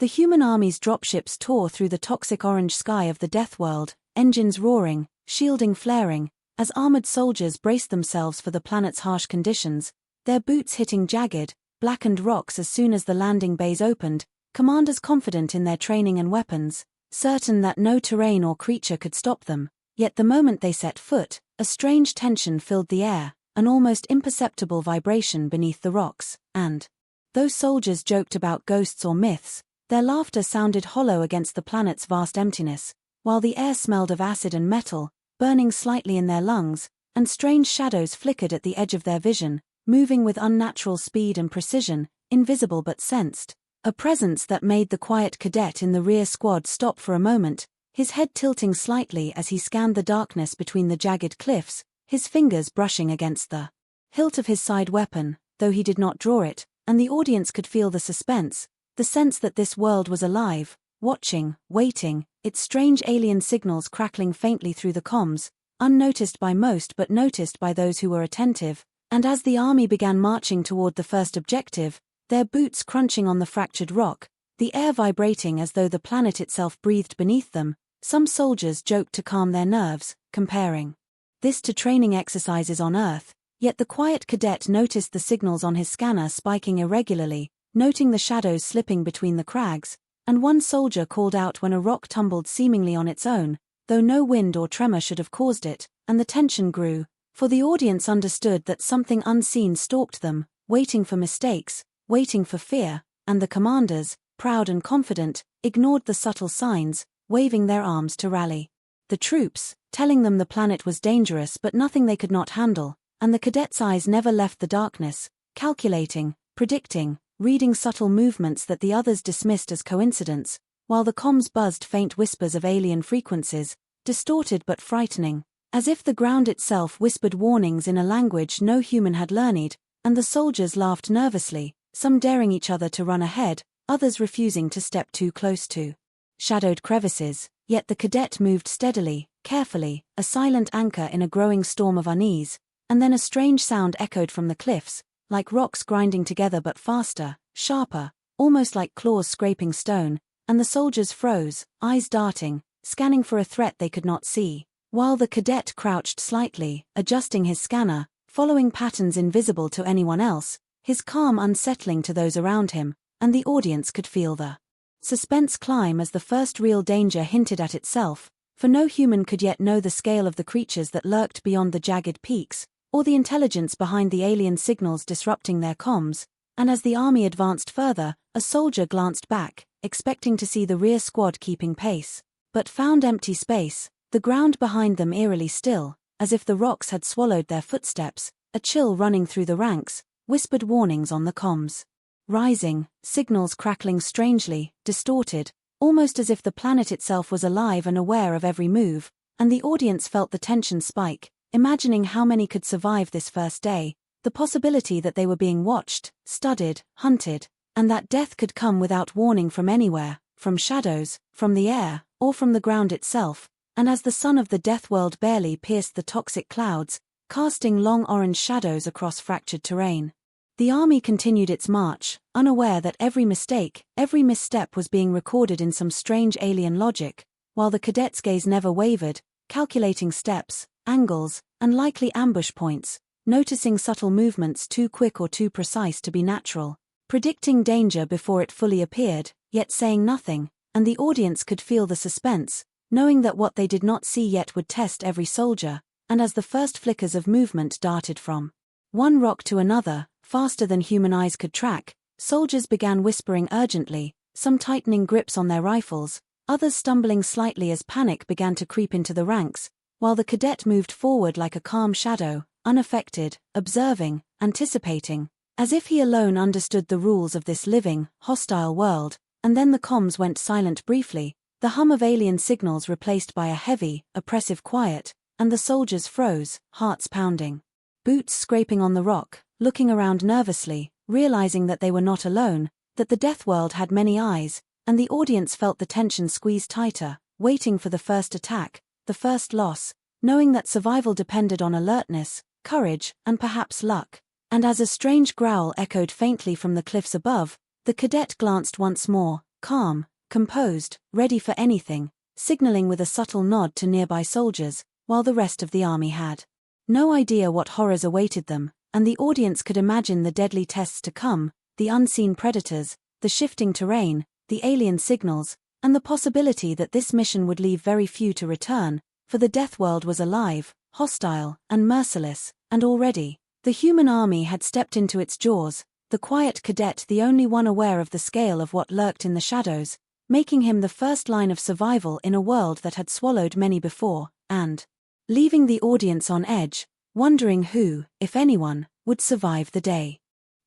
The human army's dropships tore through the toxic orange sky of the Deathworld, engines roaring, shielding flaring, as armored soldiers braced themselves for the planet's harsh conditions, their boots hitting jagged, blackened rocks as soon as the landing bays opened, commanders confident in their training and weapons, certain that no terrain or creature could stop them. Yet the moment they set foot, a strange tension filled the air, an almost imperceptible vibration beneath the rocks, and though soldiers joked about ghosts or myths, their laughter sounded hollow against the planet's vast emptiness, while the air smelled of acid and metal, burning slightly in their lungs, and strange shadows flickered at the edge of their vision, moving with unnatural speed and precision, invisible but sensed, a presence that made the quiet cadet in the rear squad stop for a moment, his head tilting slightly as he scanned the darkness between the jagged cliffs, his fingers brushing against the hilt of his side weapon, though he did not draw it, and the audience could feel the suspense, the sense that this world was alive, watching, waiting, its strange alien signals crackling faintly through the comms, unnoticed by most but noticed by those who were attentive, and as the army began marching toward the first objective, their boots crunching on the fractured rock, the air vibrating as though the planet itself breathed beneath them, some soldiers joked to calm their nerves, comparing this to training exercises on Earth, yet the quiet cadet noticed the signals on his scanner spiking irregularly, noting the shadows slipping between the crags, and one soldier called out when a rock tumbled seemingly on its own, though no wind or tremor should have caused it, and the tension grew, for the audience understood that something unseen stalked them, waiting for mistakes, waiting for fear, and the commanders, proud and confident, ignored the subtle signs, waving their arms to rally the troops, telling them the planet was dangerous but nothing they could not handle, and the cadets' eyes never left the darkness, calculating, predicting, reading subtle movements that the others dismissed as coincidence, while the comms buzzed faint whispers of alien frequencies, distorted but frightening, as if the ground itself whispered warnings in a language no human had learned, and the soldiers laughed nervously, some daring each other to run ahead, others refusing to step too close to shadowed crevices, yet the cadet moved steadily, carefully, a silent anchor in a growing storm of unease, and then a strange sound echoed from the cliffs, like rocks grinding together but faster, sharper, almost like claws scraping stone, and the soldiers froze, eyes darting, scanning for a threat they could not see, while the cadet crouched slightly, adjusting his scanner, following patterns invisible to anyone else, his calm unsettling to those around him, and the audience could feel the suspense climb as the first real danger hinted at itself, for no human could yet know the scale of the creatures that lurked beyond the jagged peaks, or the intelligence behind the alien signals disrupting their comms, and as the army advanced further, a soldier glanced back, expecting to see the rear squad keeping pace, but found empty space, the ground behind them eerily still, as if the rocks had swallowed their footsteps, a chill running through the ranks, whispered warnings on the comms. Rising, signals crackling strangely, distorted, almost as if the planet itself was alive and aware of every move, and the audience felt the tension spike, imagining how many could survive this first day, the possibility that they were being watched, studied, hunted, and that death could come without warning from anywhere, from shadows, from the air, or from the ground itself, and as the sun of the Deathworld barely pierced the toxic clouds, casting long orange shadows across fractured terrain. The army continued its march, unaware that every mistake, every misstep was being recorded in some strange alien logic, while the cadets' gaze never wavered, calculating steps, angles, and likely ambush points, noticing subtle movements too quick or too precise to be natural, predicting danger before it fully appeared, yet saying nothing, and the audience could feel the suspense, knowing that what they did not see yet would test every soldier, and as the first flickers of movement darted from one rock to another, faster than human eyes could track, soldiers began whispering urgently, some tightening grips on their rifles, others stumbling slightly as panic began to creep into the ranks, while the cadet moved forward like a calm shadow, unaffected, observing, anticipating, as if he alone understood the rules of this living, hostile world, and then the comms went silent briefly, the hum of alien signals replaced by a heavy, oppressive quiet, and the soldiers froze, hearts pounding, boots scraping on the rock, looking around nervously, realizing that they were not alone, that the Deathworld had many eyes, and the audience felt the tension squeeze tighter, waiting for the first attack, the first loss, knowing that survival depended on alertness, courage, and perhaps luck. And as a strange growl echoed faintly from the cliffs above, the cadet glanced once more, calm, composed, ready for anything, signaling with a subtle nod to nearby soldiers, while the rest of the army had no idea what horrors awaited them, and the audience could imagine the deadly tests to come, the unseen predators, the shifting terrain, the alien signals, and the possibility that this mission would leave very few to return, for the Deathworld was alive, hostile, and merciless, and already, the human army had stepped into its jaws, the quiet cadet the only one aware of the scale of what lurked in the shadows, making him the first line of survival in a world that had swallowed many before, and leaving the audience on edge, wondering who, if anyone, would survive the day.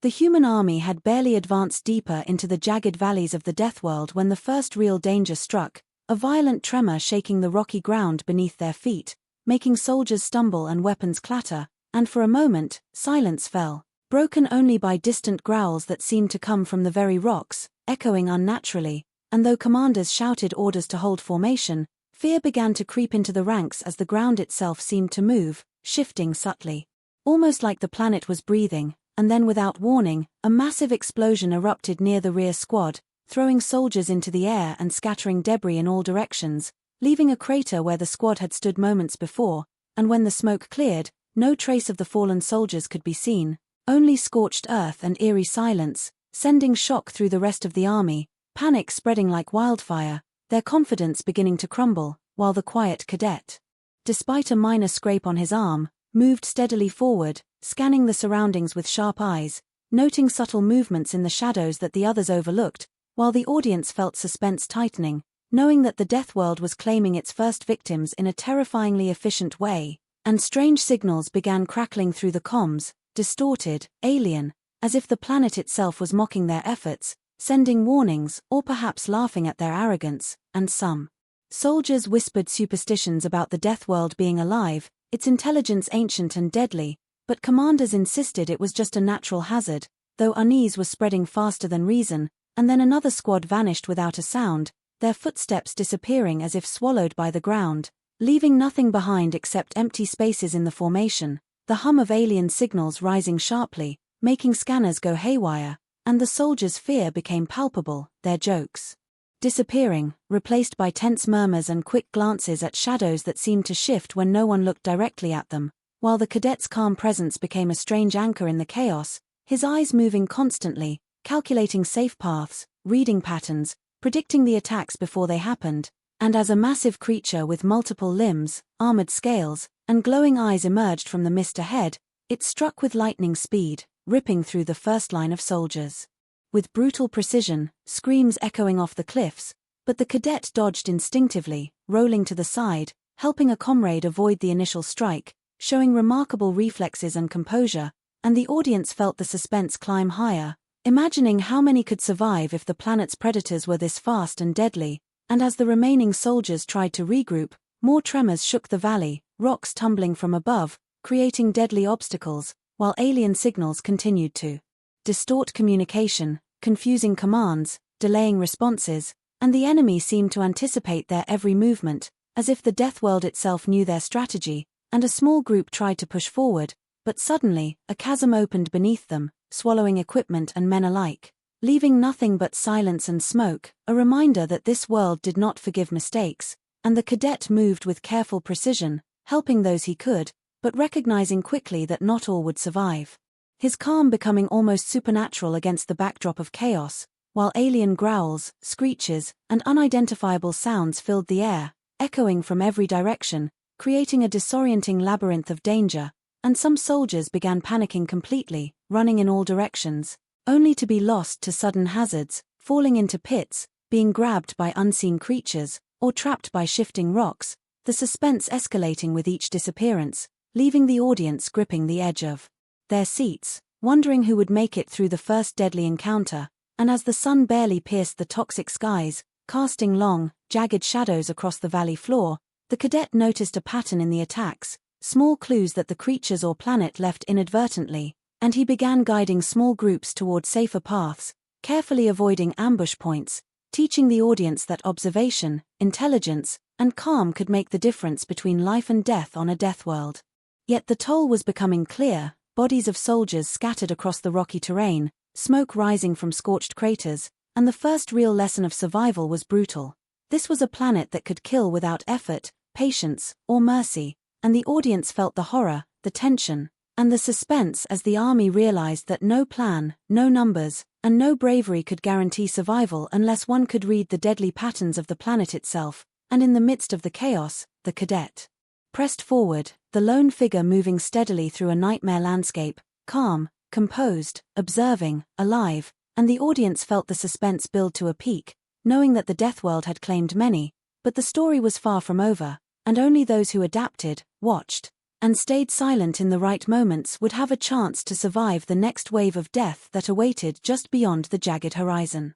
The human army had barely advanced deeper into the jagged valleys of the Deathworld when the first real danger struck, a violent tremor shaking the rocky ground beneath their feet, making soldiers stumble and weapons clatter, and for a moment, silence fell, broken only by distant growls that seemed to come from the very rocks, echoing unnaturally, and though commanders shouted orders to hold formation, fear began to creep into the ranks as the ground itself seemed to move, shifting subtly. Almost like the planet was breathing, and then without warning, a massive explosion erupted near the rear squad, throwing soldiers into the air and scattering debris in all directions, leaving a crater where the squad had stood moments before, and when the smoke cleared, no trace of the fallen soldiers could be seen, only scorched earth and eerie silence, sending shock through the rest of the army, panic spreading like wildfire, their confidence beginning to crumble, while the quiet cadet, despite a minor scrape on his arm, moved steadily forward, scanning the surroundings with sharp eyes, noting subtle movements in the shadows that the others overlooked, while the audience felt suspense tightening, knowing that the Deathworld was claiming its first victims in a terrifyingly efficient way, and strange signals began crackling through the comms, distorted, alien, as if the planet itself was mocking their efforts, sending warnings or perhaps laughing at their arrogance, and some soldiers whispered superstitions about the Deathworld being alive, its intelligence ancient and deadly, but commanders insisted it was just a natural hazard, though unease was spreading faster than reason, and then another squad vanished without a sound, their footsteps disappearing as if swallowed by the ground, leaving nothing behind except empty spaces in the formation, the hum of alien signals rising sharply, making scanners go haywire, and the soldiers' fear became palpable, their jokes disappearing, replaced by tense murmurs and quick glances at shadows that seemed to shift when no one looked directly at them, while the cadet's calm presence became a strange anchor in the chaos, his eyes moving constantly, calculating safe paths, reading patterns, predicting the attacks before they happened, and as a massive creature with multiple limbs, armored scales, and glowing eyes emerged from the mist ahead, it struck with lightning speed, ripping through the first line of soldiers. With brutal precision, screams echoing off the cliffs, but the cadet dodged instinctively, rolling to the side, helping a comrade avoid the initial strike, showing remarkable reflexes and composure, and the audience felt the suspense climb higher, imagining how many could survive if the planet's predators were this fast and deadly, and as the remaining soldiers tried to regroup, more tremors shook the valley, rocks tumbling from above, creating deadly obstacles, while alien signals continued to distort communication, confusing commands, delaying responses, and the enemy seemed to anticipate their every movement, as if the Deathworld itself knew their strategy, and a small group tried to push forward, but suddenly, a chasm opened beneath them, swallowing equipment and men alike, leaving nothing but silence and smoke, a reminder that this world did not forgive mistakes, and the cadet moved with careful precision, helping those he could, but recognizing quickly that not all would survive. His calm becoming almost supernatural against the backdrop of chaos, while alien growls, screeches, and unidentifiable sounds filled the air, echoing from every direction, creating a disorienting labyrinth of danger, and some soldiers began panicking completely, running in all directions, only to be lost to sudden hazards, falling into pits, being grabbed by unseen creatures, or trapped by shifting rocks, the suspense escalating with each disappearance, leaving the audience gripping the edge of their seats, wondering who would make it through the first deadly encounter, and as the sun barely pierced the toxic skies, casting long, jagged shadows across the valley floor, the cadet noticed a pattern in the attacks, small clues that the creatures or planet left inadvertently, and he began guiding small groups toward safer paths, carefully avoiding ambush points, teaching the audience that observation, intelligence, and calm could make the difference between life and death on a Deathworld. Yet the toll was becoming clear, bodies of soldiers scattered across the rocky terrain, smoke rising from scorched craters, and the first real lesson of survival was brutal. This was a planet that could kill without effort, patience, or mercy, and the audience felt the horror, the tension, and the suspense as the army realized that no plan, no numbers, and no bravery could guarantee survival unless one could read the deadly patterns of the planet itself. And in the midst of the chaos, the cadet pressed forward, the lone figure moving steadily through a nightmare landscape, calm, composed, observing, alive, and the audience felt the suspense build to a peak, knowing that the Deathworld had claimed many, but the story was far from over, and only those who adapted, watched, and stayed silent in the right moments would have a chance to survive the next wave of death that awaited just beyond the jagged horizon.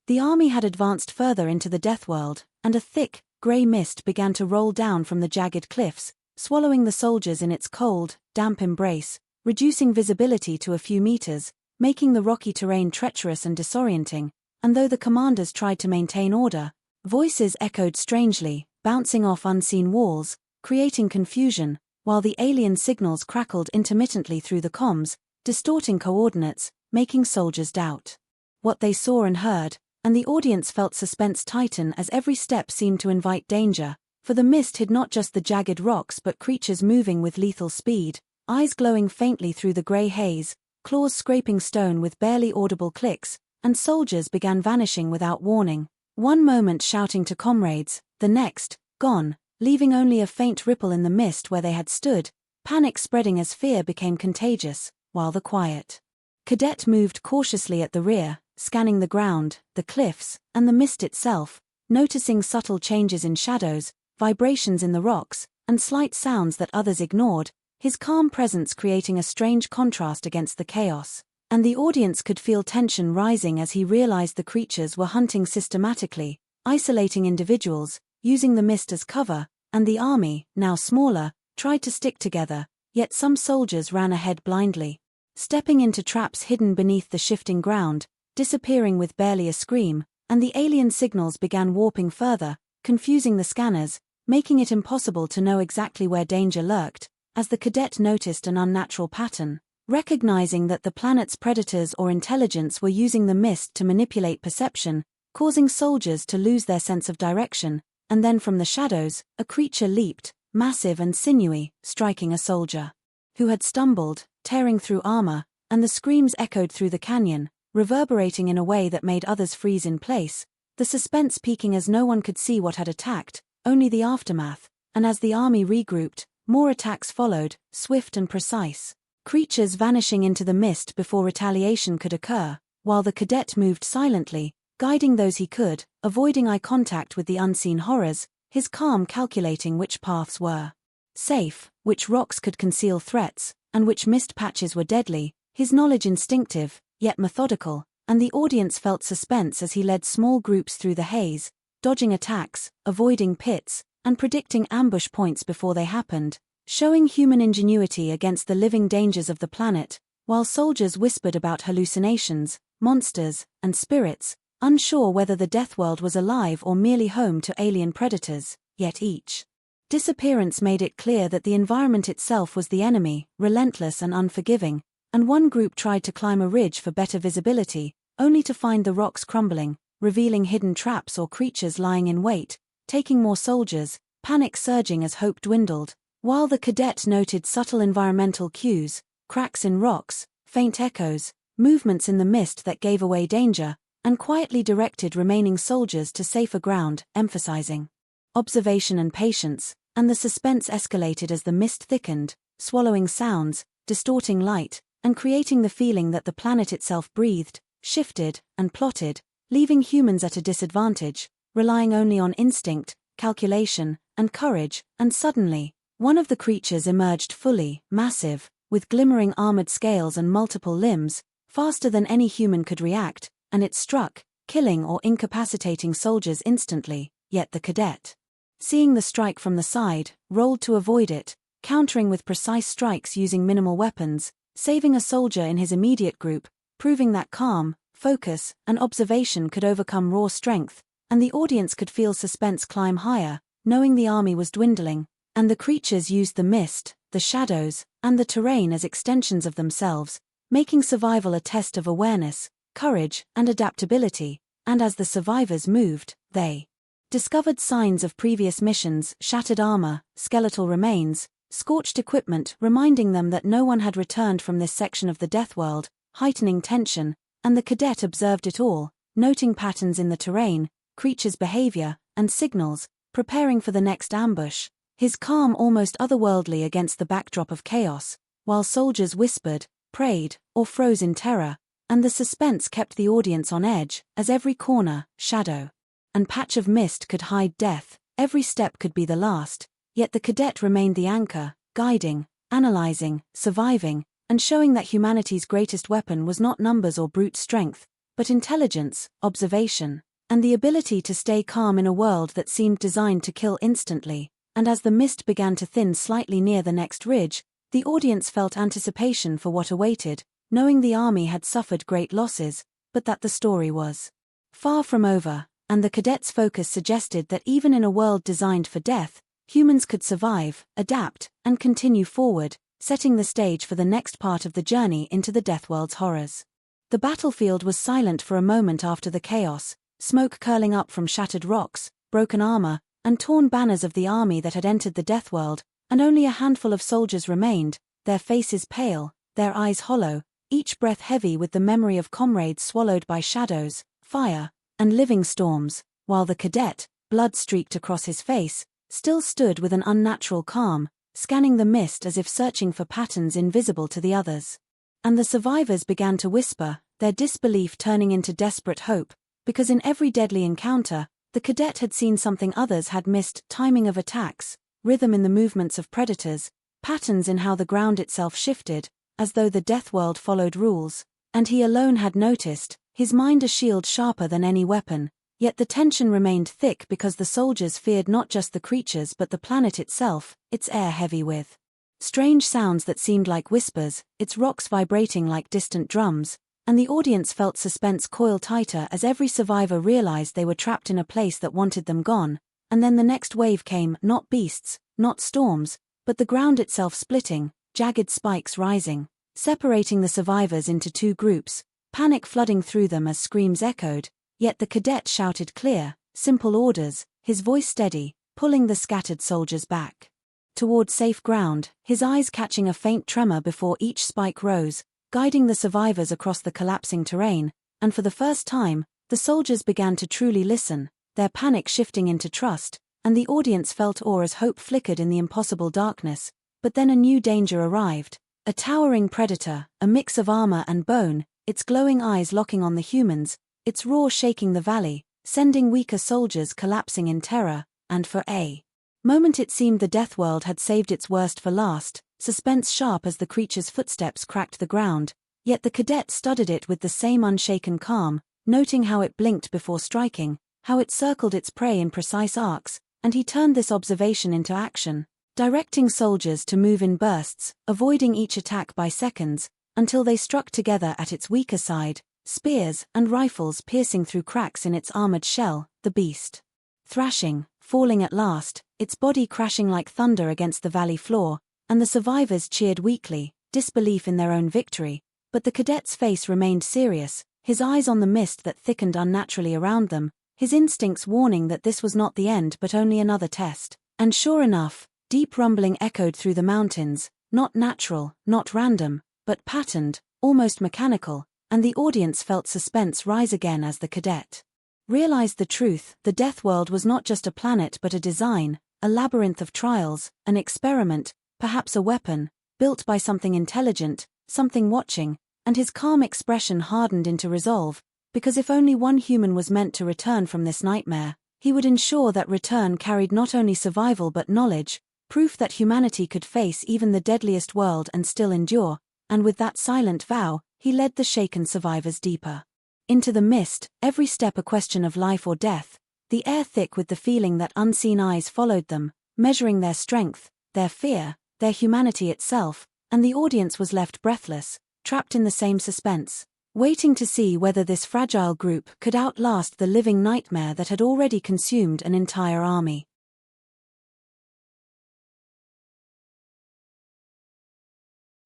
The army had advanced further into the Deathworld, and a thick, grey mist began to roll down from the jagged cliffs, swallowing the soldiers in its cold, damp embrace, reducing visibility to a few meters, making the rocky terrain treacherous and disorienting, and though the commanders tried to maintain order, voices echoed strangely, bouncing off unseen walls, creating confusion, while the alien signals crackled intermittently through the comms, distorting coordinates, making soldiers doubt what they saw and heard, and the audience felt suspense tighten as every step seemed to invite danger, for the mist hid not just the jagged rocks but creatures moving with lethal speed, eyes glowing faintly through the grey haze, claws scraping stone with barely audible clicks, and soldiers began vanishing without warning, one moment shouting to comrades, the next, gone, leaving only a faint ripple in the mist where they had stood, panic spreading as fear became contagious, while the quiet cadet moved cautiously at the rear, scanning the ground, the cliffs, and the mist itself, noticing subtle changes in shadows, vibrations in the rocks, and slight sounds that others ignored, his calm presence creating a strange contrast against the chaos. And the audience could feel tension rising as he realized the creatures were hunting systematically, isolating individuals, using the mist as cover, and the army, now smaller, tried to stick together, yet some soldiers ran ahead blindly, stepping into traps hidden beneath the shifting ground, disappearing with barely a scream, and the alien signals began warping further, confusing the scanners, making it impossible to know exactly where danger lurked, as the cadet noticed an unnatural pattern, recognizing that the planet's predators or intelligence were using the mist to manipulate perception, causing soldiers to lose their sense of direction, and then from the shadows, a creature leaped, massive and sinewy, striking a soldier who had stumbled, tearing through armor, and the screams echoed through the canyon, reverberating in a way that made others freeze in place, the suspense peaking as no one could see what had attacked, only the aftermath, and as the army regrouped, more attacks followed, swift and precise, creatures vanishing into the mist before retaliation could occur, while the cadet moved silently, guiding those he could, avoiding eye contact with the unseen horrors, his calm calculating which paths were safe, which rocks could conceal threats, and which mist patches were deadly, his knowledge instinctive, yet methodical, and the audience felt suspense as he led small groups through the haze, dodging attacks, avoiding pits, and predicting ambush points before they happened, showing human ingenuity against the living dangers of the planet, while soldiers whispered about hallucinations, monsters, and spirits, unsure whether the Deathworld was alive or merely home to alien predators, yet each disappearance made it clear that the environment itself was the enemy, relentless and unforgiving, and one group tried to climb a ridge for better visibility, only to find the rocks crumbling, revealing hidden traps or creatures lying in wait, taking more soldiers, panic surging as hope dwindled, while the cadet noted subtle environmental cues, cracks in rocks, faint echoes, movements in the mist that gave away danger, and quietly directed remaining soldiers to safer ground, emphasizing observation and patience, and the suspense escalated as the mist thickened, swallowing sounds, distorting light, and creating the feeling that the planet itself breathed, shifted, and plotted, leaving humans at a disadvantage, relying only on instinct, calculation, and courage, and suddenly, one of the creatures emerged fully, massive, with glimmering armored scales and multiple limbs, faster than any human could react, and it struck, killing or incapacitating soldiers instantly, yet the cadet, seeing the strike from the side, rolled to avoid it, countering with precise strikes using minimal weapons, saving a soldier in his immediate group, proving that calm, focus, and observation could overcome raw strength, and the audience could feel suspense climb higher, knowing the army was dwindling, and the creatures used the mist, the shadows, and the terrain as extensions of themselves, making survival a test of awareness, courage, and adaptability, and as the survivors moved, they discovered signs of previous missions, shattered armor, skeletal remains, scorched equipment, reminding them that no one had returned from this section of the Deathworld, heightening tension, and the cadet observed it all, noting patterns in the terrain, creatures' behavior, and signals, preparing for the next ambush, his calm almost otherworldly against the backdrop of chaos, while soldiers whispered, prayed, or froze in terror, and the suspense kept the audience on edge, as every corner, shadow, and patch of mist could hide death, every step could be the last, yet the cadet remained the anchor, guiding, analyzing, surviving, and showing that humanity's greatest weapon was not numbers or brute strength, but intelligence, observation, and the ability to stay calm in a world that seemed designed to kill instantly. And as the mist began to thin slightly near the next ridge, the audience felt anticipation for what awaited, knowing the army had suffered great losses, but that the story was far from over, and the cadet's focus suggested that even in a world designed for death, humans could survive, adapt, and continue forward, setting the stage for the next part of the journey into the Deathworld's horrors. The battlefield was silent for a moment after the chaos, smoke curling up from shattered rocks, broken armor, and torn banners of the army that had entered the Deathworld, and only a handful of soldiers remained, their faces pale, their eyes hollow, each breath heavy with the memory of comrades swallowed by shadows, fire, and living storms, while the cadet, blood streaked across his face, still stood with an unnatural calm, scanning the mist as if searching for patterns invisible to the others. And the survivors began to whisper, their disbelief turning into desperate hope, because in every deadly encounter, the cadet had seen something others had missed: timing of attacks, rhythm in the movements of predators, patterns in how the ground itself shifted, as though the Deathworld followed rules, and he alone had noticed, his mind a shield sharper than any weapon, yet the tension remained thick because the soldiers feared not just the creatures but the planet itself, its air heavy with strange sounds that seemed like whispers, its rocks vibrating like distant drums, and the audience felt suspense coil tighter as every survivor realized they were trapped in a place that wanted them gone. And then the next wave came, not beasts, not storms, but the ground itself splitting, jagged spikes rising, separating the survivors into two groups, panic flooding through them as screams echoed, yet the cadet shouted clear, simple orders, his voice steady, pulling the scattered soldiers back toward safe ground, his eyes catching a faint tremor before each spike rose, guiding the survivors across the collapsing terrain, and for the first time, the soldiers began to truly listen, their panic shifting into trust, and the audience felt awe as hope flickered in the impossible darkness. But then a new danger arrived, a towering predator, a mix of armor and bone, its glowing eyes locking on the humans, its roar shaking the valley, sending weaker soldiers collapsing in terror, and for a moment it seemed the Deathworld had saved its worst for last, suspense sharp as the creature's footsteps cracked the ground, yet the cadet studied it with the same unshaken calm, noting how it blinked before striking, how it circled its prey in precise arcs, and he turned this observation into action, directing soldiers to move in bursts, avoiding each attack by seconds, until they struck together at its weaker side, spears and rifles piercing through cracks in its armored shell, the beast thrashing, falling at last, its body crashing like thunder against the valley floor, and the survivors cheered weakly, disbelief in their own victory, but the cadet's face remained serious, his eyes on the mist that thickened unnaturally around them, his instincts warning that this was not the end but only another test. And sure enough, deep rumbling echoed through the mountains, not natural, not random, but patterned, almost mechanical, and the audience felt suspense rise again as the cadet realized the truth: the Deathworld was not just a planet but a design, a labyrinth of trials, an experiment, perhaps a weapon, built by something intelligent, something watching, and his calm expression hardened into resolve, because if only one human was meant to return from this nightmare, he would ensure that return carried not only survival but knowledge, proof that humanity could face even the deadliest world and still endure, and with that silent vow, he led the shaken survivors deeper into the mist, every step a question of life or death, the air thick with the feeling that unseen eyes followed them, measuring their strength, their fear, their humanity itself, and the audience was left breathless, trapped in the same suspense, waiting to see whether this fragile group could outlast the living nightmare that had already consumed an entire army.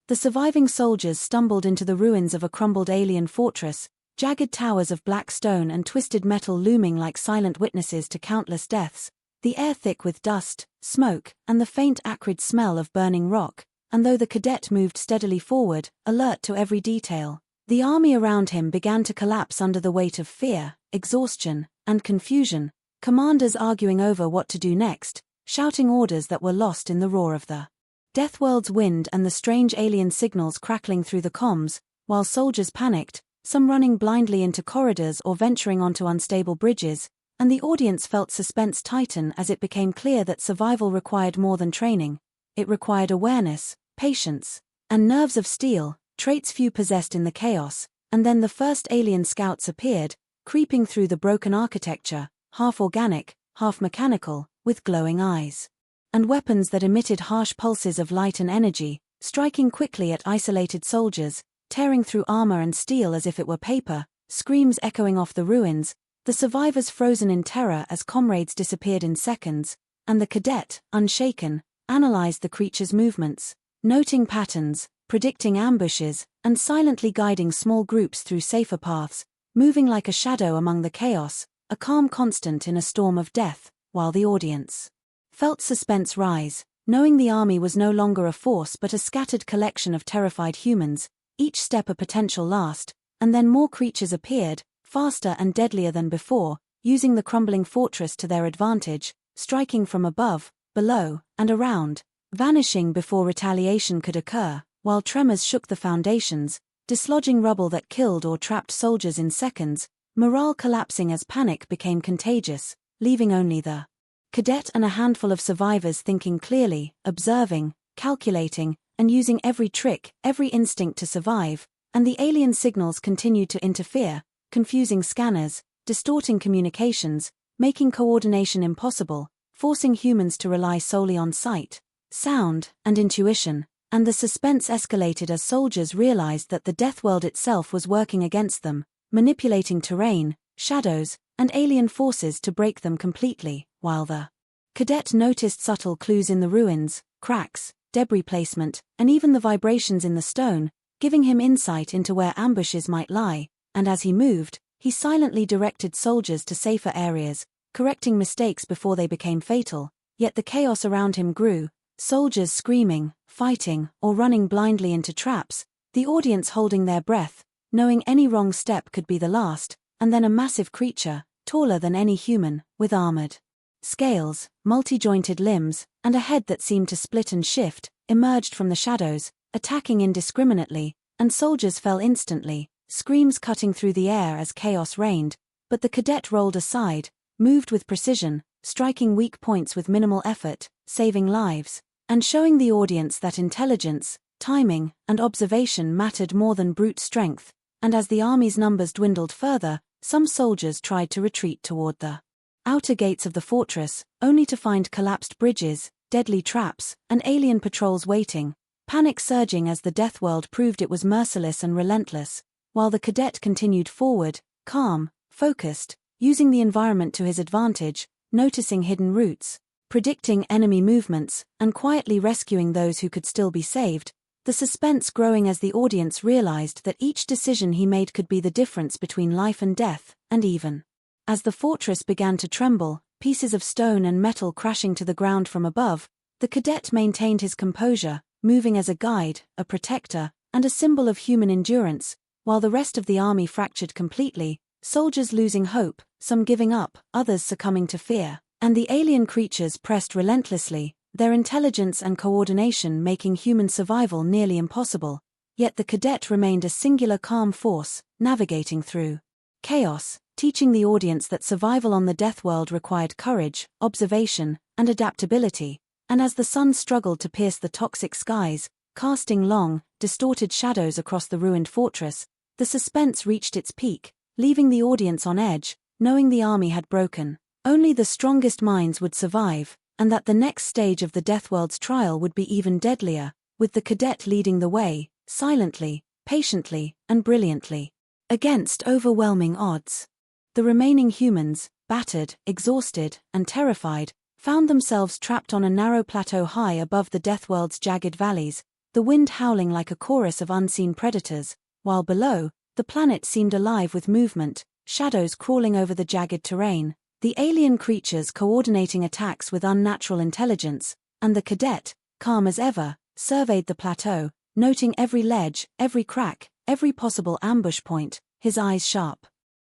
The surviving soldiers stumbled into the ruins of a crumbled alien fortress, jagged towers of black stone and twisted metal looming like silent witnesses to countless deaths, the air thick with dust, smoke, and the faint acrid smell of burning rock. And though the cadet moved steadily forward, alert to every detail, the army around him began to collapse under the weight of fear, exhaustion, and confusion, commanders arguing over what to do next, shouting orders that were lost in the roar of the Deathworld's wind and the strange alien signals crackling through the comms, while soldiers panicked, some running blindly into corridors or venturing onto unstable bridges, and the audience felt suspense tighten as it became clear that survival required more than training. It required awareness, patience, and nerves of steel, traits few possessed in the chaos. And then the first alien scouts appeared, creeping through the broken architecture, half organic, half mechanical, with glowing eyes and weapons that emitted harsh pulses of light and energy, striking quickly at isolated soldiers, tearing through armor and steel as if it were paper, screams echoing off the ruins, the survivors frozen in terror as comrades disappeared in seconds, and the cadet, unshaken, analyzed the creature's movements, noting patterns, predicting ambushes, and silently guiding small groups through safer paths, moving like a shadow among the chaos, a calm constant in a storm of death, while the audience felt suspense rise, knowing the army was no longer a force but a scattered collection of terrified humans, each step a potential last. And then more creatures appeared, faster and deadlier than before, using the crumbling fortress to their advantage, striking from above, below, and around, vanishing before retaliation could occur, while tremors shook the foundations, dislodging rubble that killed or trapped soldiers in seconds, morale collapsing as panic became contagious, leaving only the cadet and a handful of survivors thinking clearly, observing, calculating, and using every trick, every instinct to survive. And the alien signals continued to interfere, confusing scanners, distorting communications, making coordination impossible, forcing humans to rely solely on sight, sound, and intuition. And the suspense escalated as soldiers realized that the Deathworld itself was working against them, manipulating terrain, shadows, and alien forces to break them completely, while the cadet noticed subtle clues in the ruins, cracks, debris placement, and even the vibrations in the stone, giving him insight into where ambushes might lie. And as he moved, he silently directed soldiers to safer areas, correcting mistakes before they became fatal. Yet the chaos around him grew, soldiers screaming, fighting, or running blindly into traps, the audience holding their breath, knowing any wrong step could be the last. And then a massive creature, taller than any human, with armored scales, multi-jointed limbs, and a head that seemed to split and shift, emerged from the shadows, attacking indiscriminately, and soldiers fell instantly, screams cutting through the air as chaos reigned. But the cadet rolled aside, moved with precision, striking weak points with minimal effort, saving lives, and showing the audience that intelligence, timing, and observation mattered more than brute strength. And as the army's numbers dwindled further, some soldiers tried to retreat toward the outer gates of the fortress, only to find collapsed bridges, deadly traps, and alien patrols waiting, panic surging as the Deathworld proved it was merciless and relentless, while the cadet continued forward, calm, focused, using the environment to his advantage, noticing hidden routes, predicting enemy movements, and quietly rescuing those who could still be saved, the suspense growing as the audience realized that each decision he made could be the difference between life and death. And even as the fortress began to tremble, pieces of stone and metal crashing to the ground from above, the cadet maintained his composure, moving as a guide, a protector, and a symbol of human endurance, while the rest of the army fractured completely, soldiers losing hope, some giving up, others succumbing to fear, and the alien creatures pressed relentlessly, their intelligence and coordination making human survival nearly impossible. Yet the cadet remained a singular calm force, navigating through chaos, teaching the audience that survival on the Deathworld required courage, observation, and adaptability. And as the sun struggled to pierce the toxic skies, casting long, distorted shadows across the ruined fortress, the suspense reached its peak, leaving the audience on edge, knowing the army had broken. Only the strongest minds would survive, and that the next stage of the Deathworld's trial would be even deadlier, with the cadet leading the way, silently, patiently, and brilliantly, against overwhelming odds. The remaining humans, battered, exhausted, and terrified, found themselves trapped on a narrow plateau high above the Deathworld's jagged valleys, the wind howling like a chorus of unseen predators, while below, The planet seemed alive with movement, shadows crawling over the jagged terrain, the alien creatures coordinating attacks with unnatural intelligence, and the cadet, calm as ever, surveyed the plateau, noting every ledge, every crack, every possible ambush point, his eyes sharp.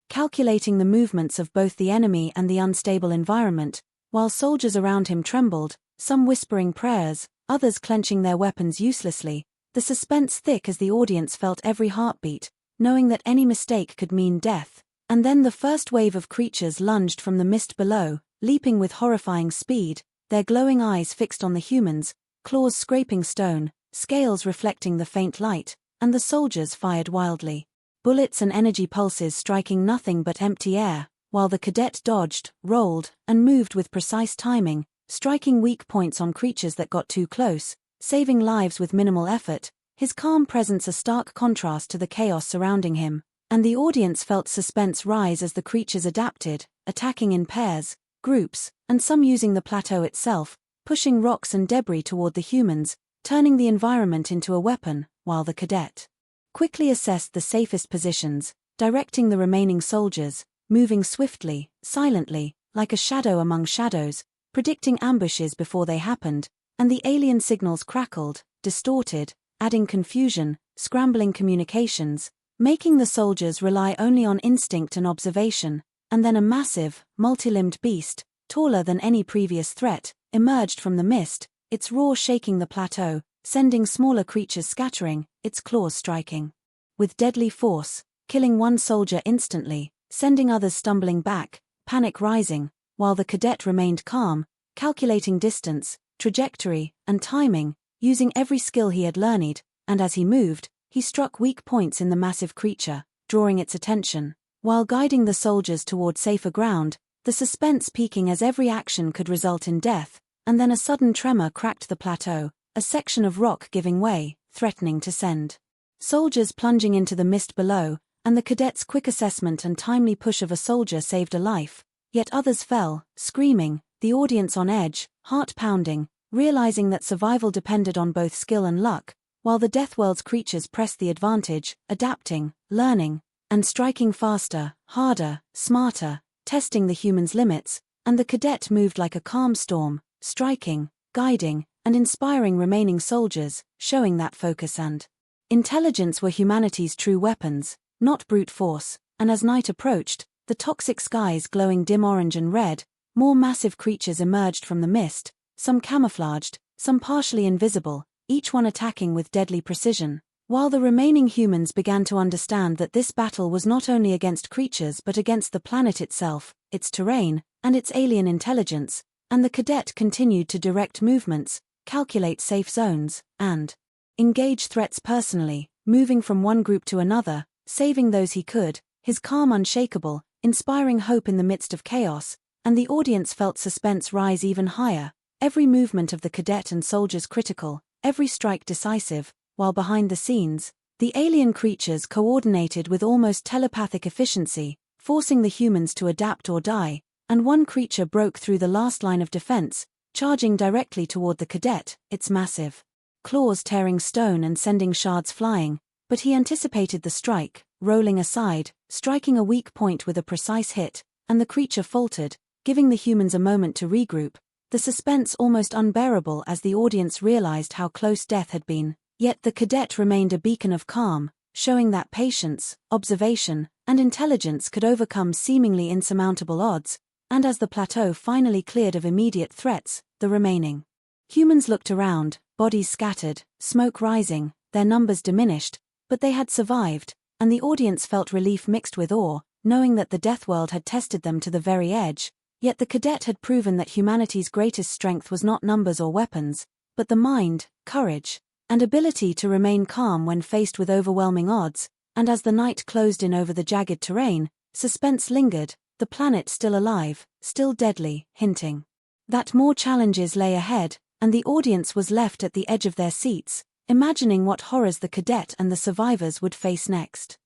Calculating the movements of both the enemy and the unstable environment, while soldiers around him trembled, some whispering prayers, others clenching their weapons uselessly, the suspense thick as the audience felt every heartbeat, knowing that any mistake could mean death. And then the first wave of creatures lunged from the mist below, leaping with horrifying speed, their glowing eyes fixed on the humans, claws scraping stone, scales reflecting the faint light, and the soldiers fired wildly. Bullets and energy pulses striking nothing but empty air, while the cadet dodged, rolled, and moved with precise timing, striking weak points on creatures that got too close, saving lives with minimal effort, his calm presence a stark contrast to the chaos surrounding him, and the audience felt suspense rise as the creatures adapted, attacking in pairs, groups, and some using the plateau itself, pushing rocks and debris toward the humans, turning the environment into a weapon, while the cadet quickly assessed the safest positions, directing the remaining soldiers, moving swiftly, silently, like a shadow among shadows, predicting ambushes before they happened, and the alien signals crackled, distorted, adding confusion, scrambling communications, making the soldiers rely only on instinct and observation, and then a massive, multi-limbed beast, taller than any previous threat, emerged from the mist, its roar shaking the plateau, sending smaller creatures scattering, its claws striking with deadly force, killing one soldier instantly, sending others stumbling back, panic rising, while the cadet remained calm, calculating distance, trajectory, and timing, using every skill he had learned, and as he moved, he struck weak points in the massive creature, drawing its attention, while guiding the soldiers toward safer ground, the suspense peaking as every action could result in death, and then a sudden tremor cracked the plateau, a section of rock giving way, threatening to send soldiers plunging into the mist below, and the cadet's quick assessment and timely push of a soldier saved a life, yet others fell, screaming, the audience on edge, heart pounding, realizing that survival depended on both skill and luck, while the Deathworld's creatures pressed the advantage, adapting, learning, and striking faster, harder, smarter, testing the humans' limits, and the cadet moved like a calm storm, striking, guiding, and inspiring remaining soldiers, showing that focus and intelligence were humanity's true weapons, not brute force, and as night approached, the toxic skies glowing dim orange and red, more massive creatures emerged from the mist, some camouflaged, some partially invisible, each one attacking with deadly precision, while the remaining humans began to understand that this battle was not only against creatures but against the planet itself, its terrain, and its alien intelligence, and the cadet continued to direct movements, calculate safe zones, and engage threats personally, moving from one group to another, saving those he could, his calm unshakable, inspiring hope in the midst of chaos, and the audience felt suspense rise even higher, every movement of the cadet and soldiers critical, every strike decisive, while behind the scenes, the alien creatures coordinated with almost telepathic efficiency, forcing the humans to adapt or die, and one creature broke through the last line of defense, charging directly toward the cadet, its massive claws tearing stone and sending shards flying, but he anticipated the strike, rolling aside, striking a weak point with a precise hit, and the creature faltered, giving the humans a moment to regroup, the suspense almost unbearable as the audience realized how close death had been, yet the cadet remained a beacon of calm, showing that patience, observation, and intelligence could overcome seemingly insurmountable odds, and as the plateau finally cleared of immediate threats, the remaining humans looked around, bodies scattered, smoke rising, their numbers diminished, but they had survived, and the audience felt relief mixed with awe, knowing that the Deathworld had tested them to the very edge, yet the cadet had proven that humanity's greatest strength was not numbers or weapons, but the mind, courage, and ability to remain calm when faced with overwhelming odds, and as the night closed in over the jagged terrain, suspense lingered, the planet still alive, still deadly, hinting that more challenges lay ahead, and the audience was left at the edge of their seats, imagining what horrors the cadet and the survivors would face next.